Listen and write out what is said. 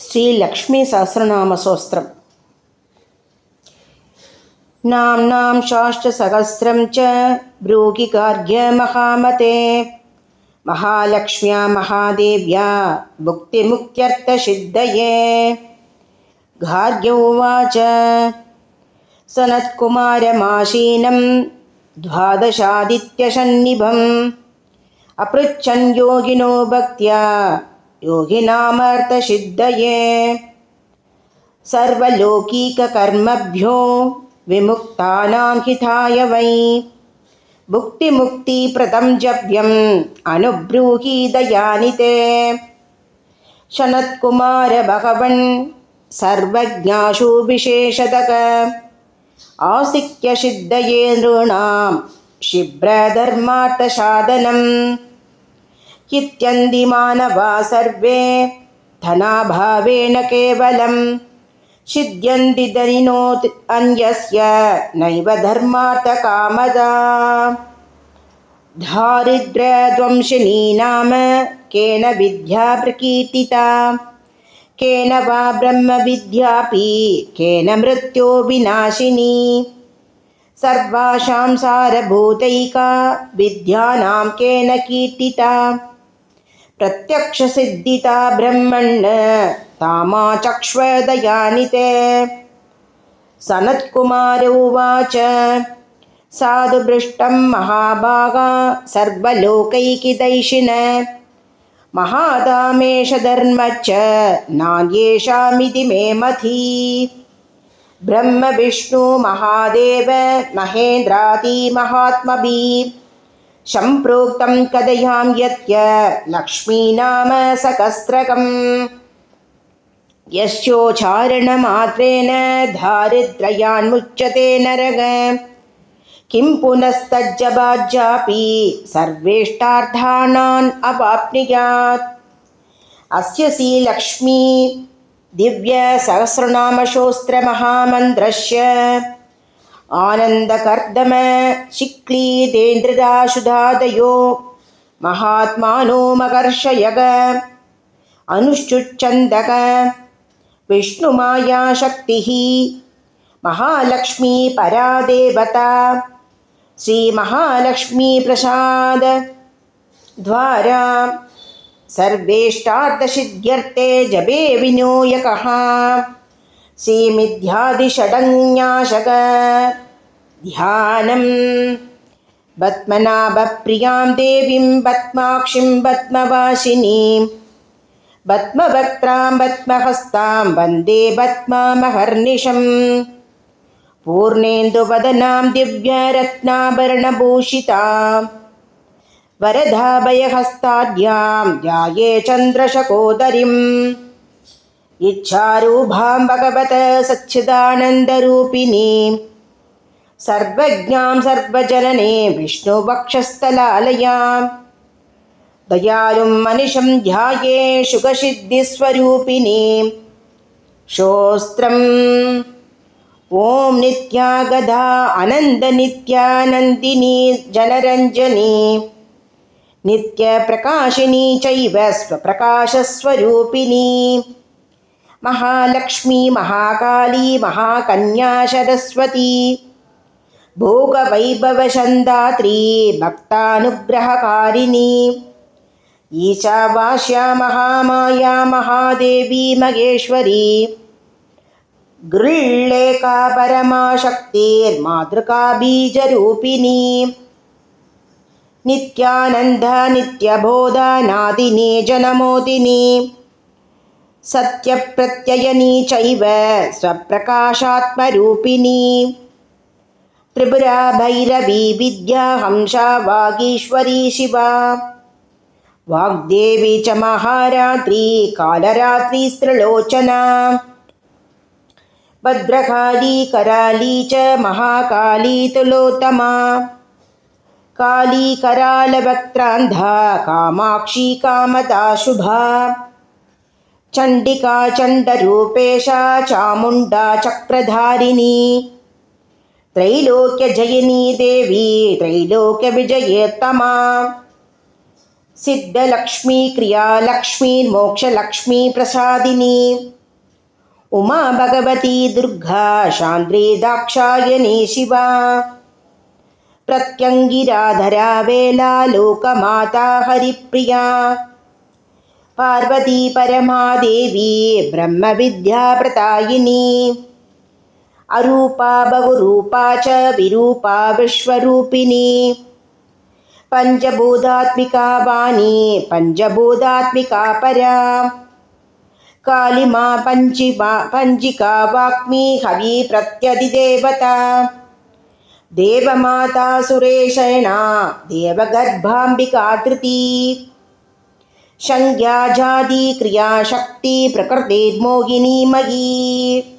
శ్రీ లక్ష్మీ సహస్రనామ స్తోత్రం. నామ్నాం శాస్త్రసహస్రం చ బ్రూహి గార్గ్య మహామతే. మహాలక్ష్మ్యా మహాదేవ్యా భుక్తిముక్త్యర్థసిద్ధయే. గార్గ్య ఉవాచ సనత్కుమారమాసీనం ద్వాదశాదిత్యసన్నిభం అపృచ్ఛన్ యోగినో భక్త్యా యోగినామర్థసిద్ధయే. సర్వలౌకికకర్మభ్యో విముక్తానాం హితాయ వై భుక్తిముక్తిప్రదం జప్యం అనుబ్రూహి దయానితే. సనత్కుమార భగవన్ సర్వజ్ఞాసు విశేషతః ఆస్తిక్య సిద్ధయే నృణాం శిబ్రధర్మార్థసాధనం. ఇత్యంది మానవా సర్వే ధనాభావేన కేవలం సిద్ధ్యంతి ధనినో అన్యస్య నైవ ధర్మార్థకామదా. దారిద్ర్యధ్వంసినీ నామ కేన విద్యా ప్రకీర్తితా కేన వా బ్రహ్మ విద్యాపి కేన మృత్యో వినాశినీ. సర్వాసాం సారభూతైకా విద్యానాం కేన కీర్తితా ప్రత్యక్షసిద్ధితా బ్రహ్మణ్ణ తామాచక్ష్వదయానితే. సనత్కుమార ఉవాచ సాధు భృష్టం మహాభాగా సర్వలోకైకిదైషిణ మహాదామేష ధర్మచ్చ నాన్యేషామితి మే మతి. బ్రహ్మ విష్ణు మహాదేవ మహేంద్రాది మహాత్మభిః సంప్రోక్తం కథయాం యత్య లక్ష్మీనామ సహస్రకం. యస్యోచ్చారణమాత్రేణ దారిద్ర్యాన్ముచ్యతే నరః కిం పునస్తజ్జపాజ్యాపి సర్వేష్టార్థానాన్ అవాప్నుయాత్. అస్య శ్రీ లక్ష్మీ దివ్య సహస్రనామ స్తోత్ర మహామంత్రస్య ఆనందకర్దమ శిక్లీదేంద్రదాశుధాదయో మహాత్మానో మకర్షయగ అనుష్ఠుచ్ఛందక. విష్ణుమాయాశక్తి మహాలక్ష్మీ పరా దేవత. శ్రీ మహాలక్ష్మీ ప్రసాద ద్వారా సర్వేష్టార్థసిద్ధ్యర్థే జపే వినియోగః. శ్రీమిథ్యాదిషడన్యాసక ధ్యానం. పద్మనాభప్రియాం దేవీం పద్మాక్షిం పద్మవాసినీం పద్మవక్త్రాం పద్మహస్తాం వందే పద్మామహర్నిశం. పూర్ణేందువదనాం దివ్యరత్నాభరణభూషితాం వరదాభయహస్తాఢ్యాం ధ్యాయే చంద్రశఖోదరీం. ఇచ్ఛారూఢాం భగవతః సచ్చిదానందరూపిణీం సర్వజ్ఞాం సర్వజననీ విష్ణువక్షస్థలాలయాం. దయాళుం మనిషం ధ్యాయే సుఖసిద్ధిస్వరూపిణీం. స్తోత్రం. ఓం నిత్యా గదా ఆనందనిత్యానందినీ జనరంజనీ నిత్యప్రకాశినీ చైవ స్వప్రకాశస్వరూపిణీ. మహాలక్ష్మీ మహాకాళీ మహాకన్యా సరస్వతీ భోగవైభవసందాత్రీ భక్తానుగ్రహకారిణీ. ఈశావాస్యా మహామాయా మహాదేవీ మహేశ్వరీ గృళ్ళేకా పరమాశక్తిర్మాతృకా బీజరూపిణీ. నిత్యానంద నిత్యబోధ నాదినీ జనమోదినీ సత్యప్రత్యయనీ చైవ స్వప్రకాశాత్మరూపిణీ. త్రిపురా భైరవీ విద్యా హంసా వాగీశ్వరీ శివా వాగ్దేవి చ మహారాత్రీ కాళరాత్రీ స్త్రిలోచనా భద్రకాళీ కరాళీ చ మహాకాళీ తులోత్తమా కాళీ కరాళవక్త్రాంధా కామాక్షీ కామదా శుభా చండికా చండరూపేశా చాముండా చక్రధారిణీ. త్రైలోక్యజయినీ దేవీ త్రైలోక్యవిజయేత్తమా सिद्धलक्ष्मी क्रियालक्ष्मीर्मोक्षलक्ष्मी प्रसादिनी उमा भगवती दुर्गा शान्त्री दाक्षायणी शिवा प्रत्यङ्गिराधरा वेला लोकमाता हरिप्रिया पार्वती परमादेवी ब्रह्मविद्याप्रदायिनी अरूपा बहुरूपा च विरूपा विश्वरूपिणी पंचभूतात्मिका वाणी पंचभूतात्मिका परा कालिमा पंजिका वाग्मी हवि प्रत्यधिदेवता देवमाता सुरेशयना देवगर्भाम्बिका धृती संज्ञा जाति क्रिया शक्ति प्रकृतिर्मोहिनी मयी।